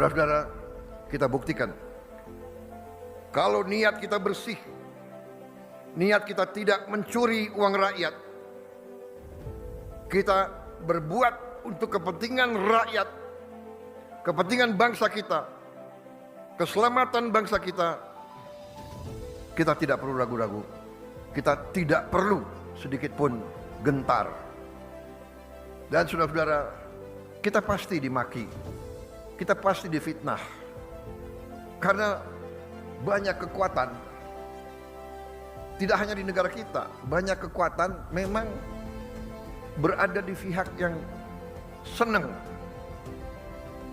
Saudara-saudara, kita buktikan kalau niat kita bersih, niat kita tidak mencuri uang rakyat, kita berbuat untuk kepentingan rakyat, kepentingan bangsa kita, keselamatan bangsa kita, kita tidak perlu ragu-ragu, kita tidak perlu sedikit pun gentar. Dan saudara-saudara, kita pasti dimaki, kita pasti difitnah, karena banyak kekuatan, tidak hanya di negara kita, banyak kekuatan memang berada di pihak yang senang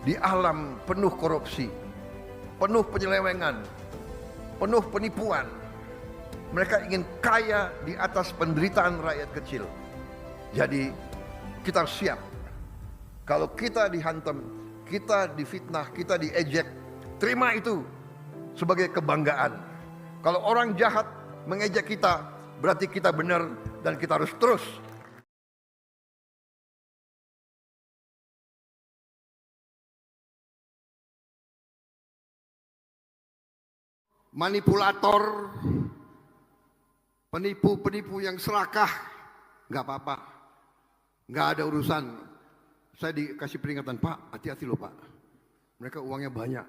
di alam penuh korupsi, penuh penyelewengan, penuh penipuan. Mereka ingin kaya di atas penderitaan rakyat kecil. Jadi kita harus siap. Kalau kita dihantam, kita difitnah, kita diejek, terima itu sebagai kebanggaan. Kalau orang jahat mengejek kita, berarti kita benar dan kita harus terus. Manipulator, penipu-penipu yang serakah, nggak apa-apa, nggak ada urusan. Saya dikasih peringatan, Pak, hati-hati loh Pak, mereka uangnya banyak,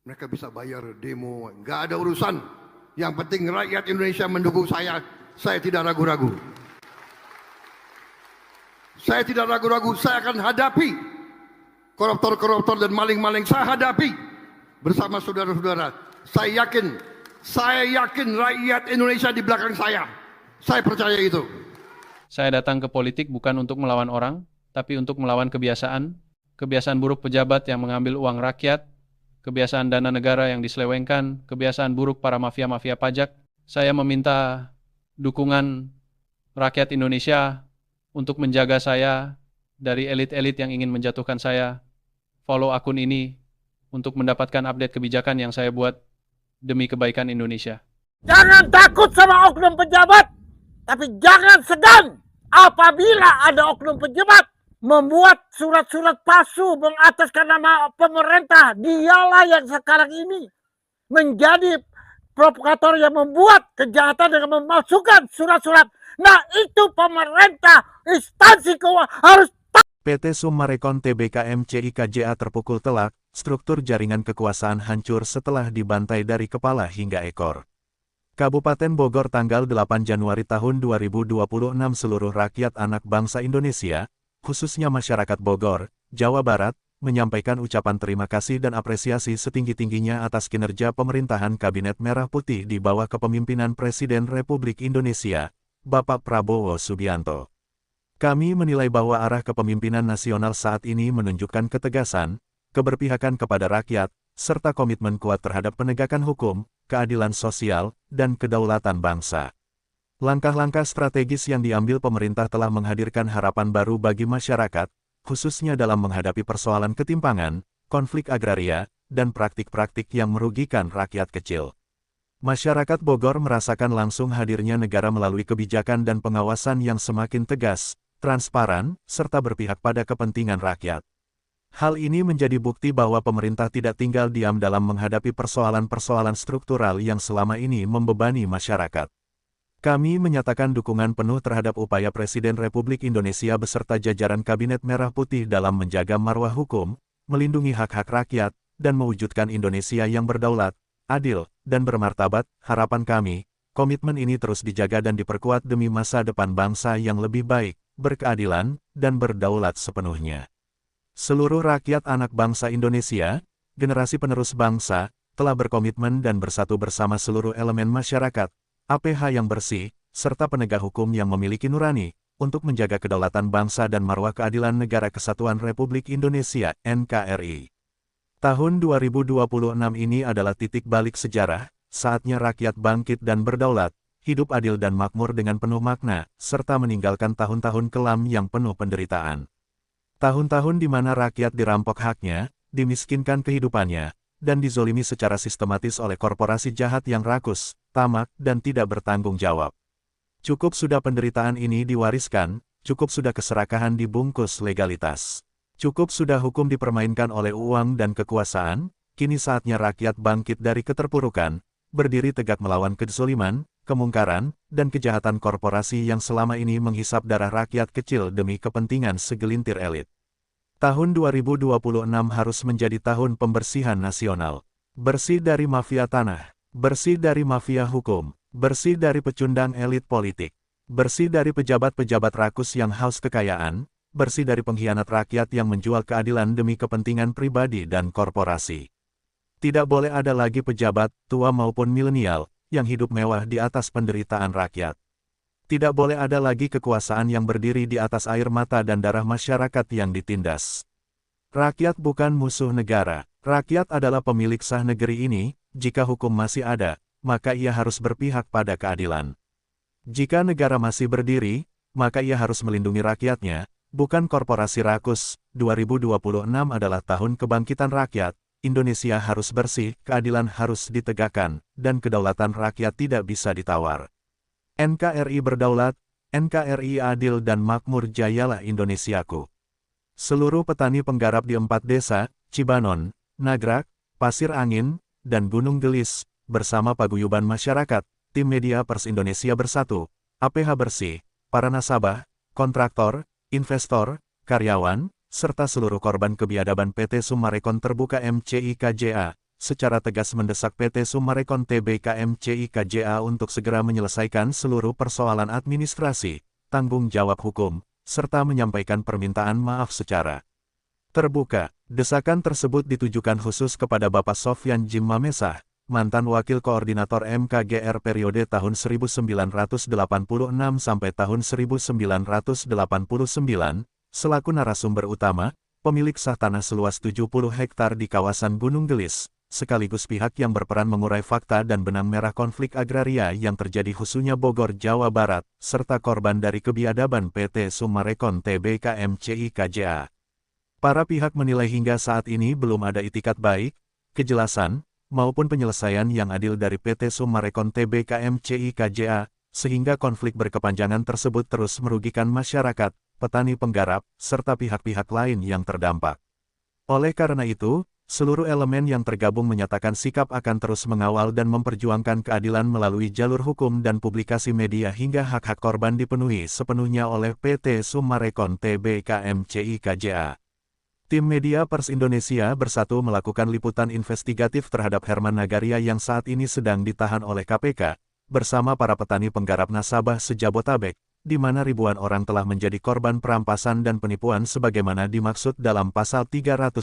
mereka bisa bayar demo, nggak ada urusan. Yang penting rakyat Indonesia mendukung saya tidak ragu-ragu. Saya tidak ragu-ragu, saya akan hadapi koruptor-koruptor dan maling-maling, saya hadapi bersama saudara-saudara. Saya yakin rakyat Indonesia di belakang saya percaya itu. Saya datang ke politik bukan untuk melawan orang, tapi untuk melawan kebiasaan buruk pejabat yang mengambil uang rakyat, kebiasaan dana negara yang diselewengkan, kebiasaan buruk para mafia-mafia pajak. Saya meminta dukungan rakyat Indonesia untuk menjaga saya dari elit-elit yang ingin menjatuhkan saya. Follow akun ini untuk mendapatkan update kebijakan yang saya buat demi kebaikan Indonesia. Jangan takut sama oknum pejabat, tapi jangan segan apabila ada oknum pejabat membuat surat-surat palsu mengataskan nama pemerintah. Dialah yang sekarang ini menjadi provokator yang membuat kejahatan dengan memasukkan surat-surat. Nah, itu pemerintah, instansi keuangan harus. PT Summarecon Tbk MCIKJA terpukul telak, struktur jaringan kekuasaan hancur setelah dibantai dari kepala hingga ekor. Kabupaten Bogor tanggal 8 Januari tahun 2026. Seluruh rakyat anak bangsa Indonesia, khususnya masyarakat Bogor, Jawa Barat, menyampaikan ucapan terima kasih dan apresiasi setinggi-tingginya atas kinerja pemerintahan Kabinet Merah Putih di bawah kepemimpinan Presiden Republik Indonesia, Bapak Prabowo Subianto. Kami menilai bahwa arah kepemimpinan nasional saat ini menunjukkan ketegasan, keberpihakan kepada rakyat, serta komitmen kuat terhadap penegakan hukum, keadilan sosial, dan kedaulatan bangsa. Langkah-langkah strategis yang diambil pemerintah telah menghadirkan harapan baru bagi masyarakat, khususnya dalam menghadapi persoalan ketimpangan, konflik agraria, dan praktik-praktik yang merugikan rakyat kecil. Masyarakat Bogor merasakan langsung hadirnya negara melalui kebijakan dan pengawasan yang semakin tegas, transparan, serta berpihak pada kepentingan rakyat. Hal ini menjadi bukti bahwa pemerintah tidak tinggal diam dalam menghadapi persoalan-persoalan struktural yang selama ini membebani masyarakat. Kami menyatakan dukungan penuh terhadap upaya Presiden Republik Indonesia beserta jajaran Kabinet Merah Putih dalam menjaga marwah hukum, melindungi hak-hak rakyat, dan mewujudkan Indonesia yang berdaulat, adil, dan bermartabat. Harapan kami, komitmen ini terus dijaga dan diperkuat demi masa depan bangsa yang lebih baik, berkeadilan, dan berdaulat sepenuhnya. Seluruh rakyat anak bangsa Indonesia, generasi penerus bangsa, telah berkomitmen dan bersatu bersama seluruh elemen masyarakat, APH yang bersih, serta penegak hukum yang memiliki nurani, untuk menjaga kedaulatan bangsa dan marwah keadilan Negara Kesatuan Republik Indonesia, NKRI. Tahun 2026 ini adalah titik balik sejarah, saatnya rakyat bangkit dan berdaulat, hidup adil dan makmur dengan penuh makna, serta meninggalkan tahun-tahun kelam yang penuh penderitaan. Tahun-tahun di mana rakyat dirampok haknya, dimiskinkan kehidupannya, dan dizolimi secara sistematis oleh korporasi jahat yang rakus, tamak, dan tidak bertanggung jawab. Cukup sudah penderitaan ini diwariskan, cukup sudah keserakahan dibungkus legalitas. Cukup sudah hukum dipermainkan oleh uang dan kekuasaan, kini saatnya rakyat bangkit dari keterpurukan, berdiri tegak melawan kezaliman, kemungkaran, dan kejahatan korporasi yang selama ini menghisap darah rakyat kecil demi kepentingan segelintir elit. Tahun 2026 harus menjadi tahun pembersihan nasional. Bersih dari mafia tanah, bersih dari mafia hukum, bersih dari pecundang elit politik, bersih dari pejabat-pejabat rakus yang haus kekayaan, bersih dari pengkhianat rakyat yang menjual keadilan demi kepentingan pribadi dan korporasi. Tidak boleh ada lagi pejabat, tua maupun milenial, yang hidup mewah di atas penderitaan rakyat. Tidak boleh ada lagi kekuasaan yang berdiri di atas air mata dan darah masyarakat yang ditindas. Rakyat bukan musuh negara, rakyat adalah pemilik sah negeri ini. Jika hukum masih ada, maka ia harus berpihak pada keadilan. Jika negara masih berdiri, maka ia harus melindungi rakyatnya, bukan korporasi rakus. 2026 adalah tahun kebangkitan rakyat. Indonesia harus bersih, keadilan harus ditegakkan, dan kedaulatan rakyat tidak bisa ditawar. NKRI berdaulat, NKRI adil dan makmur, jayalah Indonesiaku. Seluruh petani penggarap di 4 desa, Cibanon, Nagrak, Pasir Angin, dan Gunung Gelis, bersama paguyuban masyarakat, tim media Pers Indonesia Bersatu, APH Bersih, para nasabah, kontraktor, investor, karyawan, serta seluruh korban kebiadaban PT Summarecon Terbuka MCIKJA, secara tegas mendesak PT Summarecon Tbk MCIKJA untuk segera menyelesaikan seluruh persoalan administrasi, tanggung jawab hukum, serta menyampaikan permintaan maaf secara terbuka. Desakan tersebut ditujukan khusus kepada Bapak Sofyan Djim Mamesah, mantan Wakil Koordinator MKGR periode tahun 1986 sampai tahun 1989, selaku narasumber utama, pemilik sah tanah seluas 70 hektar di kawasan Gunung Gelis, sekaligus pihak yang berperan mengurai fakta dan benang merah konflik agraria yang terjadi khususnya Bogor, Jawa Barat, serta korban dari kebiadaban PT Summarecon Tbk MCIKJA. Para pihak menilai hingga saat ini belum ada itikat baik, kejelasan, maupun penyelesaian yang adil dari PT Summarecon Tbk MCIKJA, sehingga konflik berkepanjangan tersebut terus merugikan masyarakat, petani penggarap, serta pihak-pihak lain yang terdampak. Oleh karena itu, seluruh elemen yang tergabung menyatakan sikap akan terus mengawal dan memperjuangkan keadilan melalui jalur hukum dan publikasi media hingga hak-hak korban dipenuhi sepenuhnya oleh PT Summarecon Tbk MCIKJA. Tim media Pers Indonesia Bersatu melakukan liputan investigatif terhadap Herman Nagaria yang saat ini sedang ditahan oleh KPK, bersama para petani penggarap nasabah se-Jabotabek, di mana ribuan orang telah menjadi korban perampasan dan penipuan sebagaimana dimaksud dalam pasal 378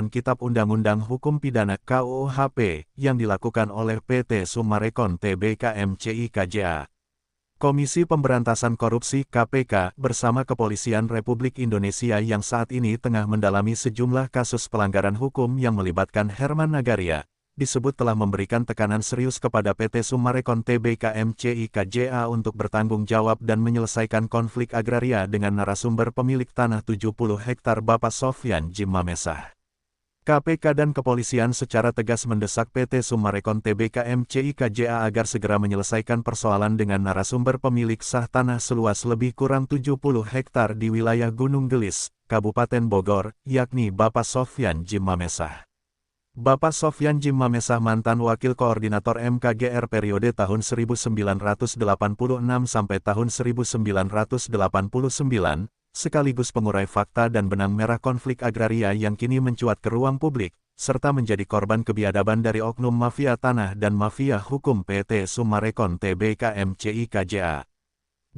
Kitab Undang-Undang Hukum Pidana KUHP yang dilakukan oleh PT Summarecon Tbk MCIKJA. Komisi Pemberantasan Korupsi (KPK) bersama Kepolisian Republik Indonesia yang saat ini tengah mendalami sejumlah kasus pelanggaran hukum yang melibatkan Herman Nagaria, disebut telah memberikan tekanan serius kepada PT Summarecon Tbk MCIKJA untuk bertanggung jawab dan menyelesaikan konflik agraria dengan narasumber pemilik tanah 70 hektar Bapak Sofyan Djim Mamesah. KPK dan kepolisian secara tegas mendesak PT Summarecon Tbk MCIKJA agar segera menyelesaikan persoalan dengan narasumber pemilik sah tanah seluas lebih kurang 70 hektar di wilayah Gunung Gelis, Kabupaten Bogor, yakni Bapak Sofyan Djim Mamesah. Bapak Sofyan Djim Mamesah mantan Wakil Koordinator MKGR periode tahun 1986 sampai tahun 1989, sekaligus pengurai fakta dan benang merah konflik agraria yang kini mencuat ke ruang publik, serta menjadi korban kebiadaban dari oknum mafia tanah dan mafia hukum PT Summarecon Tbk MCIKJA.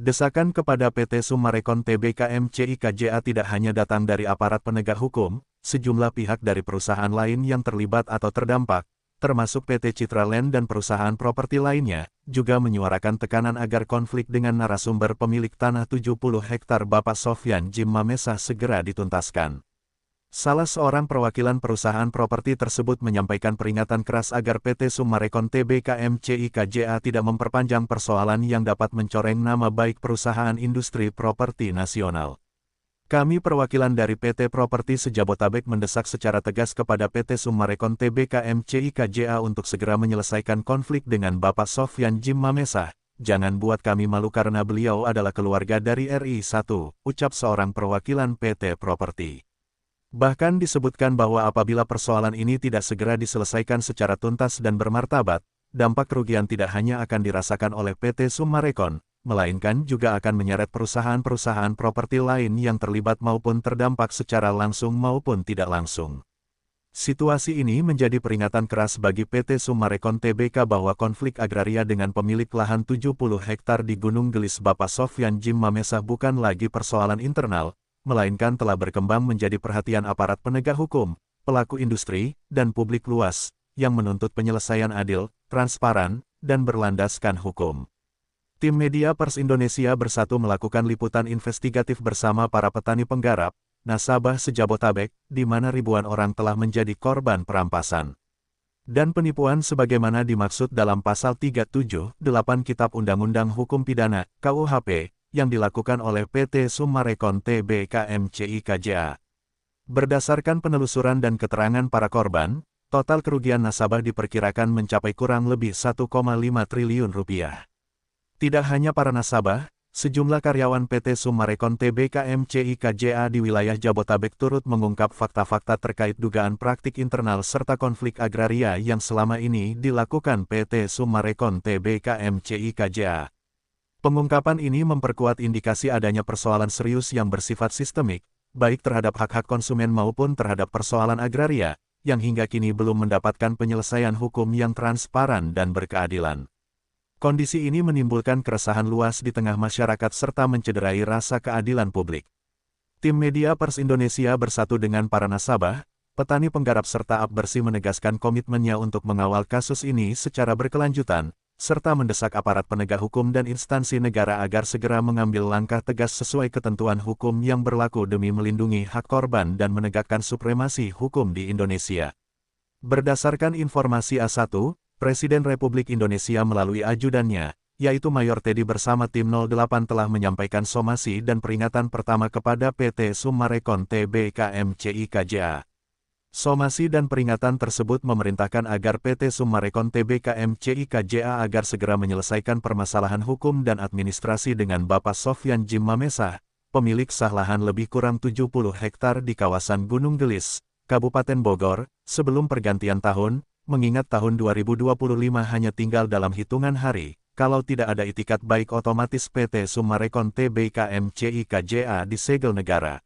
Desakan kepada PT Summarecon Tbk MCIKJA tidak hanya datang dari aparat penegak hukum, sejumlah pihak dari perusahaan lain yang terlibat atau terdampak, termasuk PT Citra Land dan perusahaan properti lainnya, juga menyuarakan tekanan agar konflik dengan narasumber pemilik tanah 70 hektar Bapak Sofyan Djim Mamesah segera dituntaskan. Salah seorang perwakilan perusahaan properti tersebut menyampaikan peringatan keras agar PT Summarecon Tbk MCIKJA tidak memperpanjang persoalan yang dapat mencoreng nama baik perusahaan industri properti nasional. Kami perwakilan dari PT Properti Se-Jabotabek mendesak secara tegas kepada PT Summarecon Tbk MCIKJA untuk segera menyelesaikan konflik dengan Bapak Sofyan Djim Mamesah. Jangan buat kami malu karena beliau adalah keluarga dari RI 1, ucap seorang perwakilan PT Properti. Bahkan disebutkan bahwa apabila persoalan ini tidak segera diselesaikan secara tuntas dan bermartabat, dampak kerugian tidak hanya akan dirasakan oleh PT Summarecon, melainkan juga akan menyeret perusahaan-perusahaan properti lain yang terlibat maupun terdampak secara langsung maupun tidak langsung. Situasi ini menjadi peringatan keras bagi PT Summarecon Tbk bahwa konflik agraria dengan pemilik lahan 70 hektar di Gunung Gelis Bapak Sofyan Jim Mamesah bukan lagi persoalan internal, melainkan telah berkembang menjadi perhatian aparat penegak hukum, pelaku industri, dan publik luas, yang menuntut penyelesaian adil, transparan, dan berlandaskan hukum. Tim Media Pers Indonesia Bersatu melakukan liputan investigatif bersama para petani penggarap, nasabah se-Jabotabek, di mana ribuan orang telah menjadi korban perampasan dan penipuan sebagaimana dimaksud dalam pasal 378 Kitab Undang-Undang Hukum Pidana, KUHP, yang dilakukan oleh PT Summarecon Tbk MCIKJA. Berdasarkan penelusuran dan keterangan para korban, total kerugian nasabah diperkirakan mencapai kurang lebih 1,5 triliun rupiah. Tidak hanya para nasabah, sejumlah karyawan PT Summarecon Tbk MCIKJA di wilayah Jabotabek turut mengungkap fakta-fakta terkait dugaan praktik internal serta konflik agraria yang selama ini dilakukan PT Summarecon Tbk MCIKJA. Pengungkapan ini memperkuat indikasi adanya persoalan serius yang bersifat sistemik, baik terhadap hak-hak konsumen maupun terhadap persoalan agraria, yang hingga kini belum mendapatkan penyelesaian hukum yang transparan dan berkeadilan. Kondisi ini menimbulkan keresahan luas di tengah masyarakat serta mencederai rasa keadilan publik. Tim Media Pers Indonesia bersatu dengan para nasabah, petani penggarap serta APBERSI menegaskan komitmennya untuk mengawal kasus ini secara berkelanjutan, serta mendesak aparat penegak hukum dan instansi negara agar segera mengambil langkah tegas sesuai ketentuan hukum yang berlaku demi melindungi hak korban dan menegakkan supremasi hukum di Indonesia. Berdasarkan informasi A1, Presiden Republik Indonesia melalui ajudannya, yaitu Mayor Teddy bersama tim 08 telah menyampaikan somasi dan peringatan pertama kepada PT Summarecon Tbk MCIKJA. Somasi dan peringatan tersebut memerintahkan agar PT Summarecon Tbk MCIKJA agar segera menyelesaikan permasalahan hukum dan administrasi dengan Bapak Sofyan Jim Mamesah, pemilik sah lahan lebih kurang 70 hektar di kawasan Gunung Gelis, Kabupaten Bogor, sebelum pergantian tahun, mengingat tahun 2025 hanya tinggal dalam hitungan hari, kalau tidak ada itikat baik otomatis PT Summarecon Tbk MCIKJA disegel negara.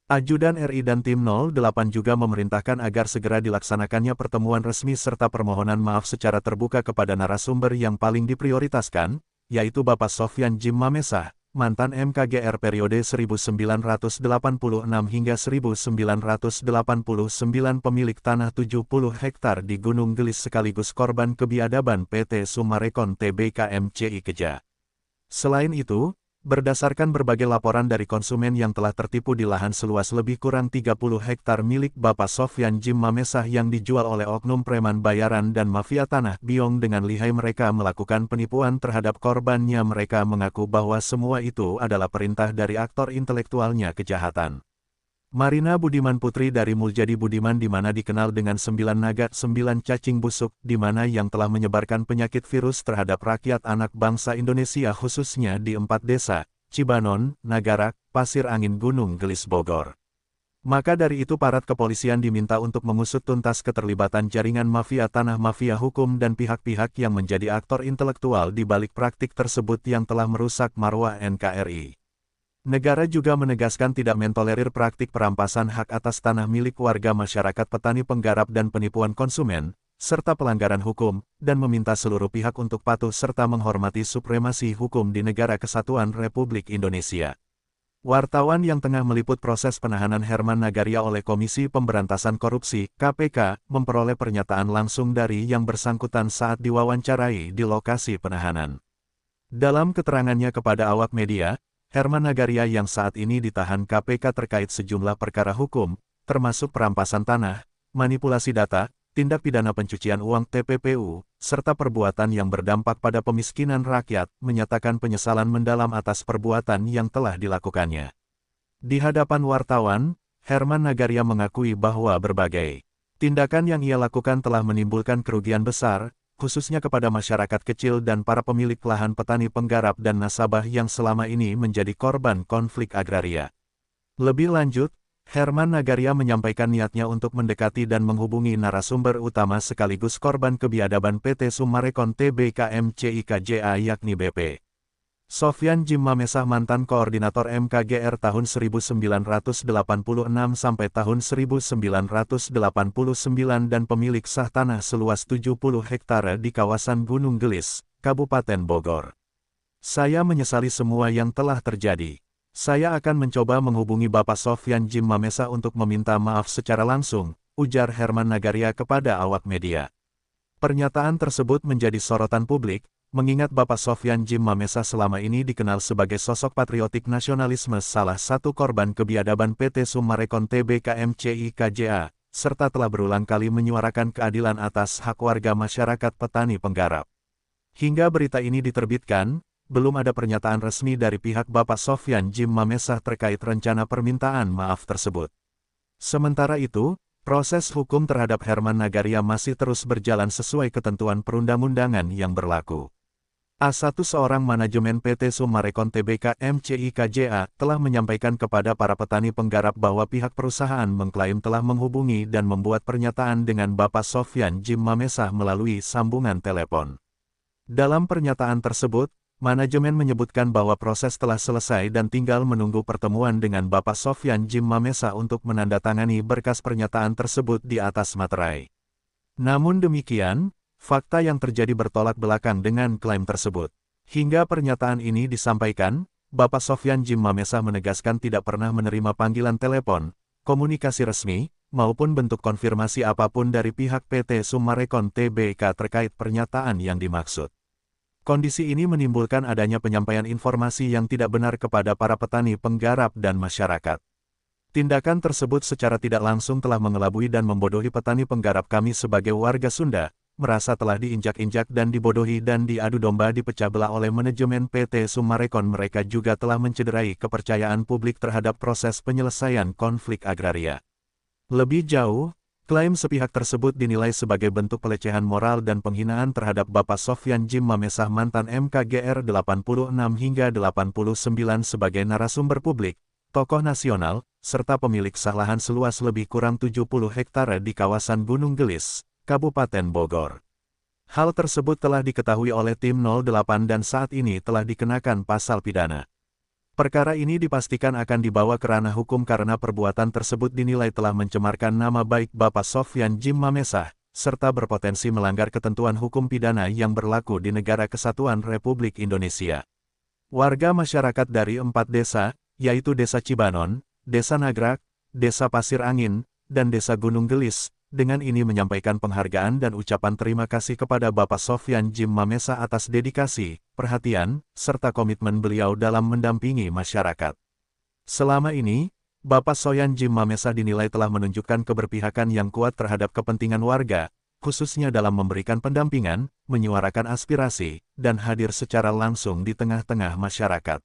Ajudan RI dan tim 08 juga memerintahkan agar segera dilaksanakannya pertemuan resmi serta permohonan maaf secara terbuka kepada narasumber yang paling diprioritaskan, yaitu Bapak Sofyan Jim Mamesah, mantan MKGR periode 1986 hingga 1989 pemilik tanah 70 hektar di Gunung Gelis sekaligus korban kebiadaban PT Summarecon Tbk MCIKJA. Selain itu, berdasarkan berbagai laporan dari konsumen yang telah tertipu di lahan seluas lebih kurang 30 hektar milik Bapak Sofyan Jim Mamesah yang dijual oleh oknum preman bayaran dan mafia tanah biong dengan lihai mereka melakukan penipuan terhadap korbannya, mereka mengaku bahwa semua itu adalah perintah dari aktor intelektualnya kejahatan. Marina Budiman Putri dari Muljadi Budiman di mana dikenal dengan 9 naga 9 cacing busuk di mana yang telah menyebarkan penyakit virus terhadap rakyat anak bangsa Indonesia khususnya di 4 desa, Cibanon, Nagarak, Pasir Angin Gunung Gelis Bogor. Maka dari itu aparat kepolisian diminta untuk mengusut tuntas keterlibatan jaringan mafia tanah, mafia hukum dan pihak-pihak yang menjadi aktor intelektual di balik praktik tersebut yang telah merusak marwah NKRI. Negara juga menegaskan tidak mentolerir praktik perampasan hak atas tanah milik warga masyarakat petani penggarap dan penipuan konsumen, serta pelanggaran hukum, dan meminta seluruh pihak untuk patuh serta menghormati supremasi hukum di Negara Kesatuan Republik Indonesia. Wartawan yang tengah meliput proses penahanan Herman Nagaria oleh Komisi Pemberantasan Korupsi, KPK, memperoleh pernyataan langsung dari yang bersangkutan saat diwawancarai di lokasi penahanan. Dalam keterangannya kepada awak media, Herman Nagaria yang saat ini ditahan KPK terkait sejumlah perkara hukum, termasuk perampasan tanah, manipulasi data, tindak pidana pencucian uang TPPU, serta perbuatan yang berdampak pada pemiskinan rakyat, menyatakan penyesalan mendalam atas perbuatan yang telah dilakukannya. Di hadapan wartawan, Herman Nagaria mengakui bahwa berbagai tindakan yang ia lakukan telah menimbulkan kerugian besar, khususnya kepada masyarakat kecil dan para pemilik lahan petani penggarap dan nasabah yang selama ini menjadi korban konflik agraria. Lebih lanjut, Herman Nagaria menyampaikan niatnya untuk mendekati dan menghubungi narasumber utama sekaligus korban kebiadaban PT Summarecon Tbk MCIKJA yakni BP. Sofyan Jim Mamesah, mantan koordinator MKGR tahun 1986 sampai tahun 1989 dan pemilik sah tanah seluas 70 hektare di kawasan Gunung Gelis, Kabupaten Bogor. Saya menyesali semua yang telah terjadi. Saya akan mencoba menghubungi Bapak Sofyan Jim Mamesah untuk meminta maaf secara langsung, ujar Herman Nagaria kepada awak media. Pernyataan tersebut menjadi sorotan publik, mengingat Bapak Sofyan Jim Mamesah selama ini dikenal sebagai sosok patriotik nasionalisme, salah satu korban kebiadaban PT Summarecon Tbk MCIKJA, serta telah berulang kali menyuarakan keadilan atas hak warga masyarakat petani penggarap. Hingga berita ini diterbitkan, belum ada pernyataan resmi dari pihak Bapak Sofyan Jim Mamesah terkait rencana permintaan maaf tersebut. Sementara itu, proses hukum terhadap Herman Nagaria masih terus berjalan sesuai ketentuan perundang-undangan yang berlaku. A1, seorang manajemen PT Summarecon Tbk MCIKJA, telah menyampaikan kepada para petani penggarap bahwa pihak perusahaan mengklaim telah menghubungi dan membuat pernyataan dengan Bapak Sofyan Jim Mamesah melalui sambungan telepon. Dalam pernyataan tersebut, manajemen menyebutkan bahwa proses telah selesai dan tinggal menunggu pertemuan dengan Bapak Sofyan Jim Mamesah untuk menandatangani berkas pernyataan tersebut di atas materai. Namun demikian, fakta yang terjadi bertolak belakang dengan klaim tersebut. Hingga pernyataan ini disampaikan, Bapak Sofyan Jim Mamesah menegaskan tidak pernah menerima panggilan telepon, komunikasi resmi, maupun bentuk konfirmasi apapun dari pihak PT Summarecon Tbk terkait pernyataan yang dimaksud. Kondisi ini menimbulkan adanya penyampaian informasi yang tidak benar kepada para petani penggarap dan masyarakat. Tindakan tersebut secara tidak langsung telah mengelabui dan membodohi petani penggarap. Kami sebagai warga Sunda, merasa telah diinjak-injak dan dibodohi dan diadu domba, dipecah belah oleh manajemen PT Summarecon. Mereka juga telah mencederai kepercayaan publik terhadap proses penyelesaian konflik agraria. Lebih jauh, klaim sepihak tersebut dinilai sebagai bentuk pelecehan moral dan penghinaan terhadap Bapak Sofyan Jim Mamesah, mantan MKGR 86 hingga 89 sebagai narasumber publik, tokoh nasional, serta pemilik sah lahan seluas lebih kurang 70 hektare di kawasan Gunung Gelis, Kabupaten Bogor. Hal tersebut telah diketahui oleh tim 08 dan saat ini telah dikenakan pasal pidana. Perkara ini dipastikan akan dibawa ke ranah hukum karena perbuatan tersebut dinilai telah mencemarkan nama baik Bapak Sofyan Jim Mamesah, serta berpotensi melanggar ketentuan hukum pidana yang berlaku di Negara Kesatuan Republik Indonesia. Warga masyarakat dari 4 desa, yaitu Desa Cibanon, Desa Nagrak, Desa Pasir Angin, dan Desa Gunung Gelis, dengan ini menyampaikan penghargaan dan ucapan terima kasih kepada Bapak Sofyan Jim Mamesah atas dedikasi, perhatian, serta komitmen beliau dalam mendampingi masyarakat. Selama ini, Bapak Sofyan Jim Mamesah dinilai telah menunjukkan keberpihakan yang kuat terhadap kepentingan warga, khususnya dalam memberikan pendampingan, menyuarakan aspirasi, dan hadir secara langsung di tengah-tengah masyarakat.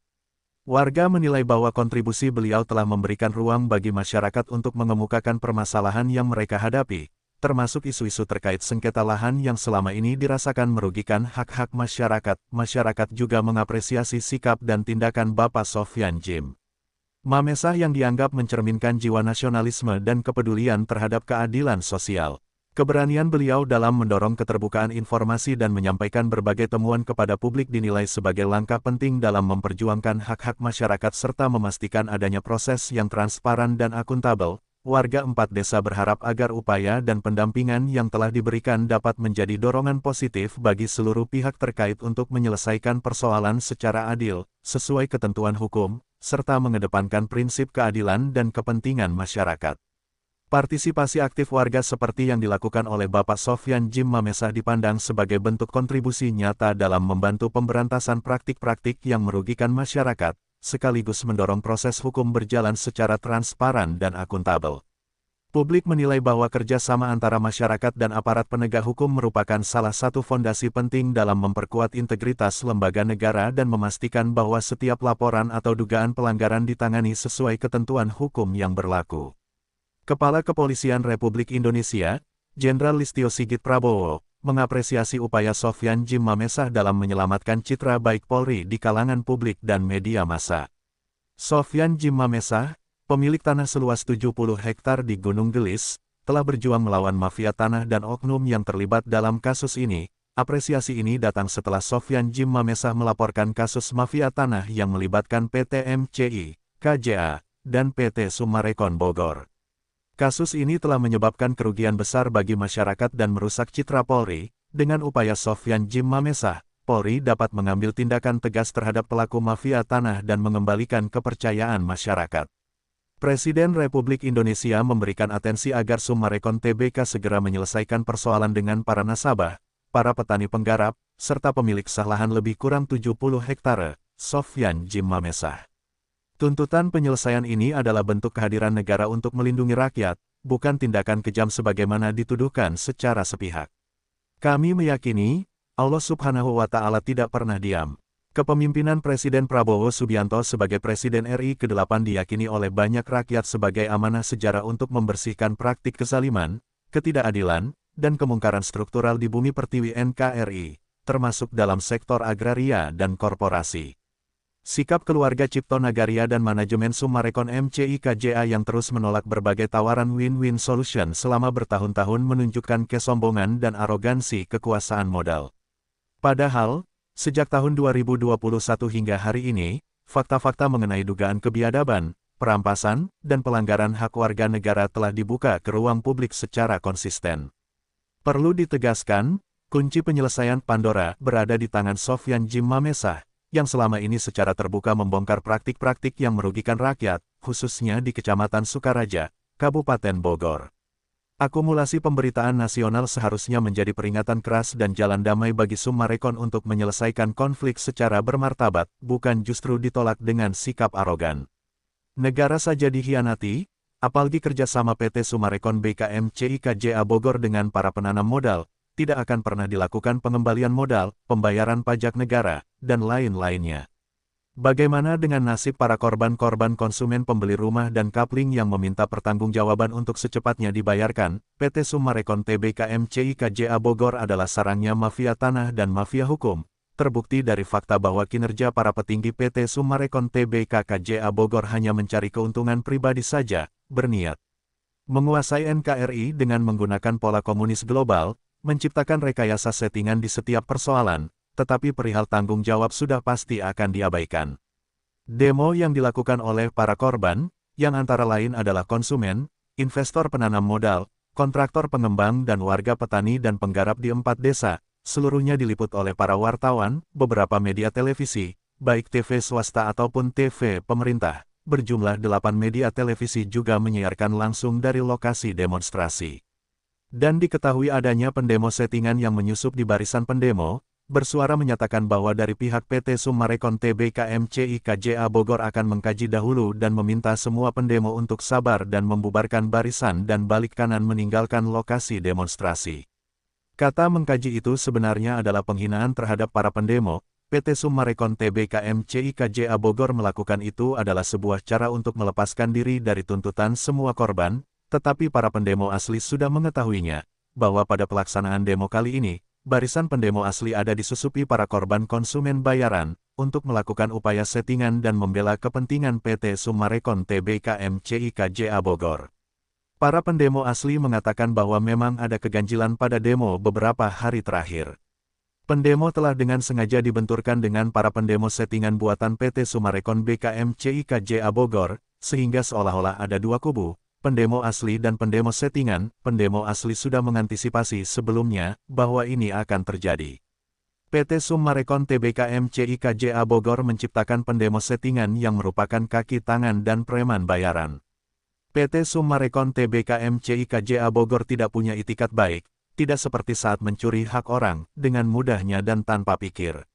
Warga menilai bahwa kontribusi beliau telah memberikan ruang bagi masyarakat untuk mengemukakan permasalahan yang mereka hadapi, termasuk isu-isu terkait sengketa lahan yang selama ini dirasakan merugikan hak-hak masyarakat. Masyarakat juga mengapresiasi sikap dan tindakan Bapak Sofyan Jim Mamesah yang dianggap mencerminkan jiwa nasionalisme dan kepedulian terhadap keadilan sosial. Keberanian beliau dalam mendorong keterbukaan informasi dan menyampaikan berbagai temuan kepada publik dinilai sebagai langkah penting dalam memperjuangkan hak-hak masyarakat serta memastikan adanya proses yang transparan dan akuntabel. Warga 4 desa berharap agar upaya dan pendampingan yang telah diberikan dapat menjadi dorongan positif bagi seluruh pihak terkait untuk menyelesaikan persoalan secara adil, sesuai ketentuan hukum, serta mengedepankan prinsip keadilan dan kepentingan masyarakat. Partisipasi aktif warga seperti yang dilakukan oleh Bapak Sofyan Jim Mamesah dipandang sebagai bentuk kontribusi nyata dalam membantu pemberantasan praktik-praktik yang merugikan masyarakat, sekaligus mendorong proses hukum berjalan secara transparan dan akuntabel. Publik menilai bahwa kerjasama antara masyarakat dan aparat penegak hukum merupakan salah satu fondasi penting dalam memperkuat integritas lembaga negara dan memastikan bahwa setiap laporan atau dugaan pelanggaran ditangani sesuai ketentuan hukum yang berlaku. Kepala Kepolisian Republik Indonesia, Jenderal Listio Sigit Prabowo, mengapresiasi upaya Sofyan Jim Mamesah dalam menyelamatkan citra baik Polri di kalangan publik dan media massa. Sofyan Jim Mamesah, pemilik tanah seluas 70 hektar di Gunung Gelis, telah berjuang melawan mafia tanah dan oknum yang terlibat dalam kasus ini. Apresiasi ini datang setelah Sofyan Jim Mamesah melaporkan kasus mafia tanah yang melibatkan PT MCI, KJA, dan PT Summarecon Bogor. Kasus ini telah menyebabkan kerugian besar bagi masyarakat dan merusak citra Polri. Dengan upaya Sofyan Jim Mamesah, Polri dapat mengambil tindakan tegas terhadap pelaku mafia tanah dan mengembalikan kepercayaan masyarakat. Presiden Republik Indonesia memberikan atensi agar Summarecon Tbk segera menyelesaikan persoalan dengan para nasabah, para petani penggarap, serta pemilik sah lahan lebih kurang 70 hektare, Sofyan Jim Mamesah. Tuntutan penyelesaian ini adalah bentuk kehadiran negara untuk melindungi rakyat, bukan tindakan kejam sebagaimana dituduhkan secara sepihak. Kami meyakini, Allah Subhanahu wa Ta'ala tidak pernah diam. Kepemimpinan Presiden Prabowo Subianto sebagai Presiden RI ke-8 diyakini oleh banyak rakyat sebagai amanah sejarah untuk membersihkan praktik kezaliman, ketidakadilan, dan kemungkaran struktural di bumi pertiwi NKRI, termasuk dalam sektor agraria dan korporasi. Sikap keluarga Cipto Nagaria dan manajemen Summarecon MCI KJA yang terus menolak berbagai tawaran win-win solution selama bertahun-tahun menunjukkan kesombongan dan arogansi kekuasaan modal. Padahal, sejak tahun 2021 hingga hari ini, fakta-fakta mengenai dugaan kebiadaban, perampasan, dan pelanggaran hak warga negara telah dibuka ke ruang publik secara konsisten. Perlu ditegaskan, kunci penyelesaian Pandora berada di tangan Sofyan Jim Mamesah, yang selama ini secara terbuka membongkar praktik-praktik yang merugikan rakyat, khususnya di Kecamatan Sukaraja, Kabupaten Bogor. Akumulasi pemberitaan nasional seharusnya menjadi peringatan keras dan jalan damai bagi Summarecon untuk menyelesaikan konflik secara bermartabat, bukan justru ditolak dengan sikap arogan. Negara saja dikhianati, apalagi kerjasama PT Summarecon BKMCI KJA Bogor dengan para penanam modal, tidak akan pernah dilakukan pengembalian modal, pembayaran pajak negara, dan lain-lainnya. Bagaimana dengan nasib para korban-korban konsumen pembeli rumah dan kapling yang meminta pertanggungjawaban untuk secepatnya dibayarkan? PT Summarecon Tbk MCI KJA Bogor adalah sarangnya mafia tanah dan mafia hukum. Terbukti dari fakta bahwa kinerja para petinggi PT Summarecon Tbk KJA Bogor hanya mencari keuntungan pribadi saja, berniat menguasai NKRI dengan menggunakan pola komunis global, menciptakan rekayasa settingan di setiap persoalan, tetapi perihal tanggung jawab sudah pasti akan diabaikan. Demo yang dilakukan oleh para korban, yang antara lain adalah konsumen, investor penanam modal, kontraktor pengembang dan warga petani dan penggarap di 4 desa, seluruhnya diliput oleh para wartawan, beberapa media televisi, baik TV swasta ataupun TV pemerintah. Berjumlah 8 media televisi juga menyiarkan langsung dari lokasi demonstrasi. Dan diketahui adanya pendemo settingan yang menyusup di barisan pendemo, bersuara menyatakan bahwa dari pihak PT Summarecon Tbk MCI KJA Bogor akan mengkaji dahulu dan meminta semua pendemo untuk sabar dan membubarkan barisan dan balik kanan meninggalkan lokasi demonstrasi. Kata mengkaji itu sebenarnya adalah penghinaan terhadap para pendemo. PT Summarecon Tbk MCI KJA Bogor melakukan itu adalah sebuah cara untuk melepaskan diri dari tuntutan semua korban, tetapi para pendemo asli sudah mengetahuinya, bahwa pada pelaksanaan demo kali ini, barisan pendemo asli ada disusupi para korban konsumen bayaran, untuk melakukan upaya settingan dan membela kepentingan PT Summarecon Tbk MCI KJA Bogor. Para pendemo asli mengatakan bahwa memang ada keganjilan pada demo beberapa hari terakhir. Pendemo telah dengan sengaja dibenturkan dengan para pendemo settingan buatan PT Summarecon BKMCI KJA Bogor, sehingga seolah-olah ada dua kubu, pendemo asli dan pendemo settingan. Pendemo asli sudah mengantisipasi sebelumnya, bahwa ini akan terjadi. PT Summarecon Tbk MCI KJA Bogor menciptakan pendemo settingan yang merupakan kaki tangan dan preman bayaran. PT Summarecon Tbk MCI KJA Bogor tidak punya itikat baik, tidak seperti saat mencuri hak orang, dengan mudahnya dan tanpa pikir.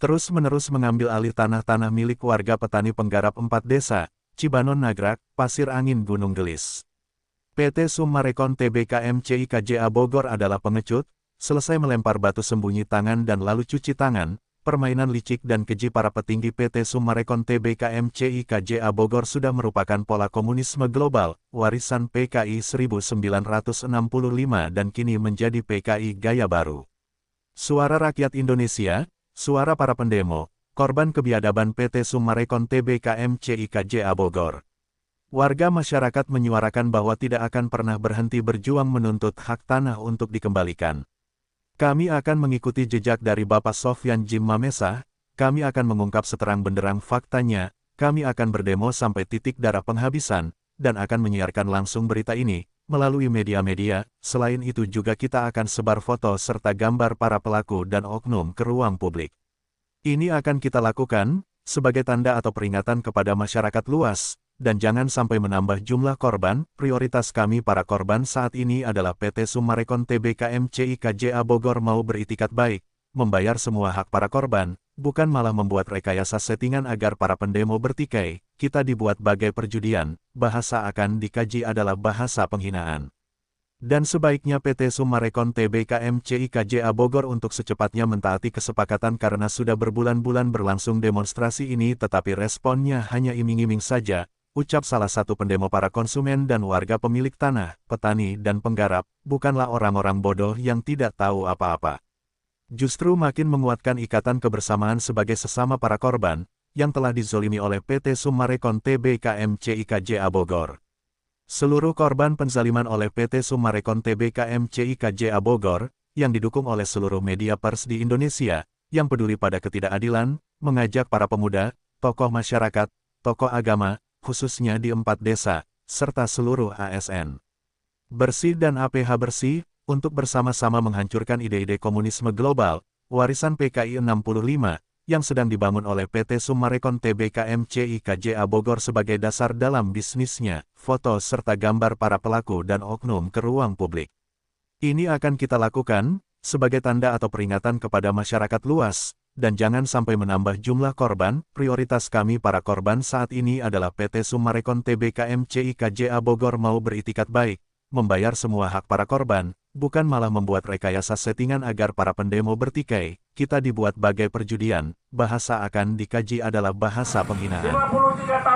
Terus-menerus mengambil alih tanah-tanah milik warga petani penggarap 4 desa, Cibanon Nagrak, Pasir Angin Gunung Gelis. PT Summarecon Tbk MCI KJA Bogor adalah pengecut, selesai melempar batu sembunyi tangan dan lalu cuci tangan. Permainan licik dan keji para petinggi PT Summarecon Tbk MCI KJA Bogor sudah merupakan pola komunisme global, warisan PKI 1965 dan kini menjadi PKI gaya baru. Suara rakyat Indonesia, suara para pendemo, korban kebiadaban PT Summarecon Tbk MCI KJA Bogor. Warga masyarakat menyuarakan bahwa tidak akan pernah berhenti berjuang menuntut hak tanah untuk dikembalikan. Kami akan mengikuti jejak dari Bapak Sofyan Jim Mamesa, kami akan mengungkap seterang benderang faktanya, kami akan berdemo sampai titik darah penghabisan, dan akan menyiarkan langsung berita ini, melalui media-media. Selain itu juga kita akan sebar foto serta gambar para pelaku dan oknum ke ruang publik. Ini akan kita lakukan sebagai tanda atau peringatan kepada masyarakat luas, dan jangan sampai menambah jumlah korban. Prioritas kami para korban saat ini adalah PT Summarecon Tbk MCIKJA Bogor mau beritikat baik, membayar semua hak para korban, bukan malah membuat rekayasa settingan agar para pendemo bertikai. Kita dibuat bagai perjudian, bahasa akan dikaji adalah bahasa penghinaan. Dan sebaiknya PT Summarecon Tbk MCIKJA Bogor untuk secepatnya mentaati kesepakatan karena sudah berbulan-bulan berlangsung demonstrasi ini tetapi responnya hanya iming-iming saja, ucap salah satu pendemo para konsumen dan warga pemilik tanah, petani dan penggarap, bukanlah orang-orang bodoh yang tidak tahu apa-apa. Justru makin menguatkan ikatan kebersamaan sebagai sesama para korban, yang telah dizolimi oleh PT Summarecon Tbk MCIKJA Bogor. Seluruh korban penzaliman oleh PT Summarecon Tbk MCIKJA Bogor, yang didukung oleh seluruh media pers di Indonesia, yang peduli pada ketidakadilan, mengajak para pemuda, tokoh masyarakat, tokoh agama, khususnya di 4 desa, serta seluruh ASN Bersih dan APH Bersih, untuk bersama-sama menghancurkan ide-ide komunisme global, warisan PKI 65, yang sedang dibangun oleh PT Summarecon Tbk MCIKJA Bogor sebagai dasar dalam bisnisnya, foto serta gambar para pelaku dan oknum ke ruang publik. Ini akan kita lakukan, sebagai tanda atau peringatan kepada masyarakat luas, dan jangan sampai menambah jumlah korban. Prioritas kami para korban saat ini adalah PT Summarecon Tbk MCIKJA Bogor mau beritikat baik, membayar semua hak para korban, bukan malah membuat rekayasa settingan agar para pendemo bertikai. Kita dibuat bagai perjudian, bahasa akan dikaji adalah bahasa penghinaan.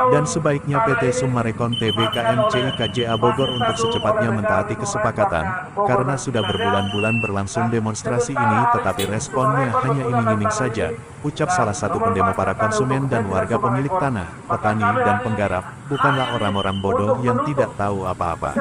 Dan sebaiknya PT Summarecon Tbk MCIKJA Bogor untuk secepatnya mentaati kesepakatan, karena sudah berbulan-bulan berlangsung demonstrasi ini tetapi responnya hanya iming-iming saja, ucap salah satu pendemo para konsumen dan warga pemilik tanah, petani dan penggarap, bukanlah orang-orang bodoh yang tidak tahu apa-apa.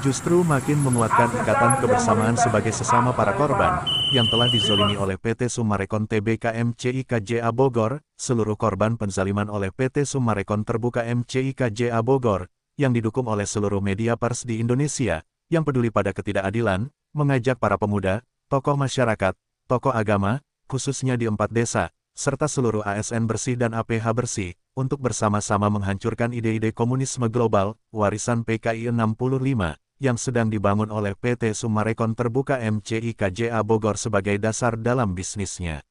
Justru makin menguatkan ikatan kebersamaan sebagai sesama para korban, yang telah dizolimi oleh PT Summarecon Tbk MCIKJA Bogor. Seluruh korban penzaliman oleh PT Summarecon Terbuka MCIKJA Bogor, yang didukung oleh seluruh media pers di Indonesia, yang peduli pada ketidakadilan, mengajak para pemuda, tokoh masyarakat, tokoh agama, khususnya di 4 desa, serta seluruh ASN Bersih dan APH Bersih, untuk bersama-sama menghancurkan ide-ide komunisme global, warisan PKI 65, yang sedang dibangun oleh PT Summarecon Terbuka MCIKJA Bogor sebagai dasar dalam bisnisnya.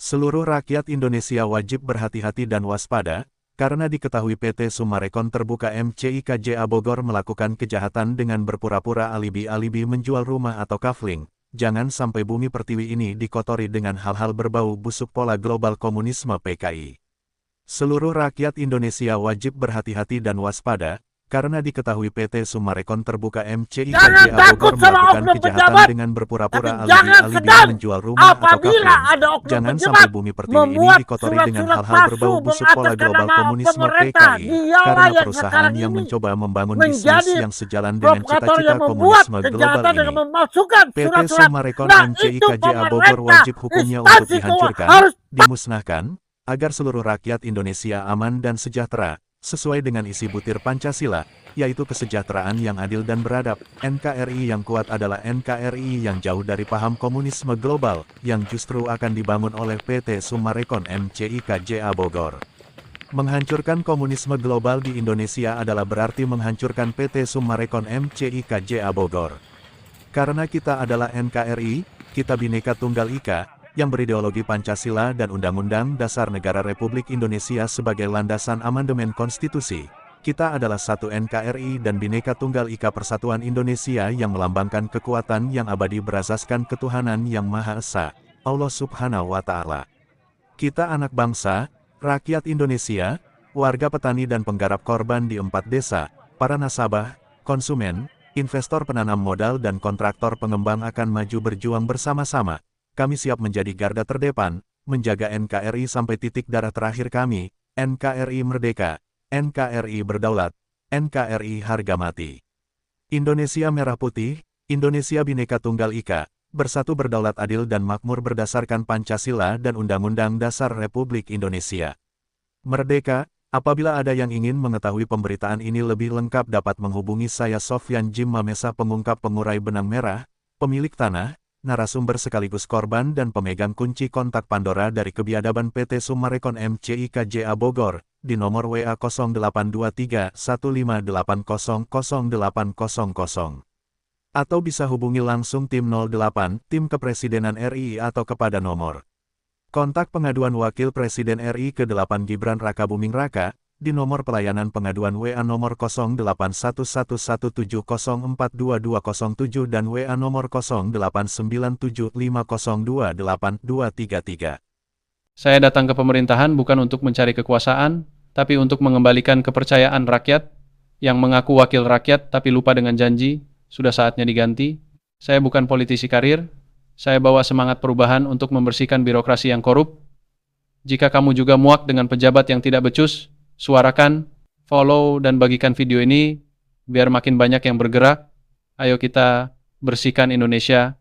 Seluruh rakyat Indonesia wajib berhati-hati dan waspada, karena diketahui PT Summarecon Terbuka MCIKJA Bogor melakukan kejahatan dengan berpura-pura alibi-alibi menjual rumah atau kafling. Jangan sampai bumi pertiwi ini dikotori dengan hal-hal berbau busuk pola global komunisme PKI. Seluruh rakyat Indonesia wajib berhati-hati dan waspada, karena diketahui PT Summarecon Terbuka MCIKJA Bogor melakukan kejahatan dengan berpura-pura alibi-alibi menjual rumah atau kafling. Jangan sampai bumi pertiwi ini dikotori dengan hal-hal berbau busuk pola global komunisme PKI, karena perusahaan yang mencoba membangun bisnis yang sejalan dengan cita-cita komunisme global ini. PT Summarecon MCIKJA Bogor wajib hukumnya untuk dihancurkan, dimusnahkan, agar seluruh rakyat Indonesia aman dan sejahtera, sesuai dengan isi butir Pancasila, yaitu kesejahteraan yang adil dan beradab. NKRI yang kuat adalah NKRI yang jauh dari paham komunisme global, yang justru akan dibangun oleh PT Summarecon MCIKJA Bogor. Menghancurkan komunisme global di Indonesia adalah berarti menghancurkan PT Summarecon MCIKJA Bogor. Karena kita adalah NKRI, kita Bhinneka Tunggal Ika, yang berideologi Pancasila dan Undang-Undang Dasar Negara Republik Indonesia sebagai landasan amandemen konstitusi. Kita adalah satu NKRI dan Bhinneka Tunggal Ika Persatuan Indonesia yang melambangkan kekuatan yang abadi berasaskan ketuhanan yang Maha Esa, Allah Subhanahu wa Ta'ala. Kita anak bangsa, rakyat Indonesia, warga petani dan penggarap korban di 4 desa, para nasabah, konsumen, investor penanam modal dan kontraktor pengembang akan maju berjuang bersama-sama. Kami siap menjadi garda terdepan, menjaga NKRI sampai titik darah terakhir kami. NKRI merdeka, NKRI berdaulat, NKRI harga mati. Indonesia Merah Putih, Indonesia Bhinneka Tunggal Ika, bersatu berdaulat adil dan makmur berdasarkan Pancasila dan Undang-Undang Dasar Republik Indonesia. Merdeka. Apabila ada yang ingin mengetahui pemberitaan ini lebih lengkap dapat menghubungi saya Sofyan Jim Mamesa, pengungkap pengurai benang merah, pemilik tanah, narasumber sekaligus korban dan pemegang kunci kontak Pandora dari Kebiadaban PT Summarecon MCIKJA Bogor, di nomor WA 0823 158000800. Atau bisa hubungi langsung tim 08, tim Kepresidenan RI atau kepada nomor kontak pengaduan Wakil Presiden RI ke-8 Gibran Rakabuming Raka, di nomor pelayanan pengaduan WA nomor 081117042207 dan WA nomor 089750282233. Saya datang ke pemerintahan bukan untuk mencari kekuasaan, tapi untuk mengembalikan kepercayaan rakyat yang mengaku wakil rakyat tapi lupa dengan janji, sudah saatnya diganti. Saya bukan politisi karir. Saya bawa semangat perubahan untuk membersihkan birokrasi yang korup. Jika kamu juga muak dengan pejabat yang tidak becus, suarakan, follow, dan bagikan video ini biar makin banyak yang bergerak. Ayo kita bersihkan Indonesia